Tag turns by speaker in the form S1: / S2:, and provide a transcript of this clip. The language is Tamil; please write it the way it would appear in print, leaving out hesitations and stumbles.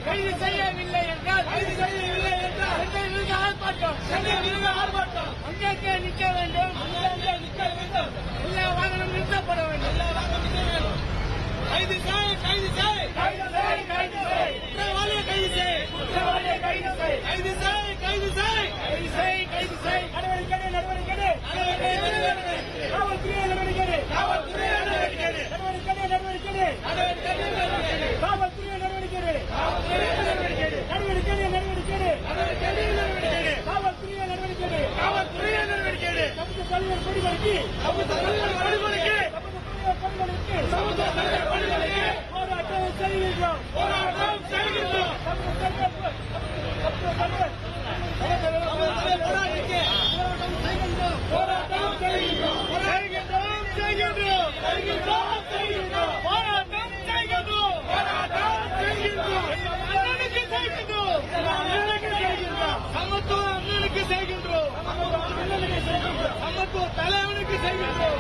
S1: கைது செய்யவில்லை என்றால் ஆர்ப்பாட்டம் அங்கே நிற்க வேண்டும். எல்லா வாகனம் நிறுத்தப்பட வேண்டும். கைது செய், கைது செய், கைது செய், கைது செய், குற்றவாளியை கைது செய், குற்றவாளியை கைது செய், கைது செய், கைது செய், கைது செய், கைது செய், நடவடிக்கை, நடவடிக்கை, காவல்துறை நடவடிக்கை, காவல்துறை நடவடிக்கை, நடவடிக்கை, நடவடிக்கை, நடவடிக்கை, காவல்துறை நடவடிக்கை, காவல்துறை நடவடிக்கை, நடவடிக்கை, நடவடிக்கை, நடவடிக்கை, காவல்துறை நடவடிக்கை, காவல்துறை நடவடிக்கை, சமூக தலைவர் கொடிகளுக்கு, சமூக தலைவர் கொடிகளுக்கு, சமூக தலைவர் கொடிகளுக்கு போராட்டம் செய்கின்றோம், போராட்டம் செய்கின்றோம், போராட்டம் செய்கின்றோம், போராட்டம் செய்கின்றோம், போராட்டம் செய்கின்றோம், போராட்டம் செய்கின்றோம், அண்ணனுக்கு செய்கின்றோம், சமத்துவ அண்ணனுக்கு செய்கின்றோம், சமத்துவ தலைவனுக்கு செய்கின்றோம்.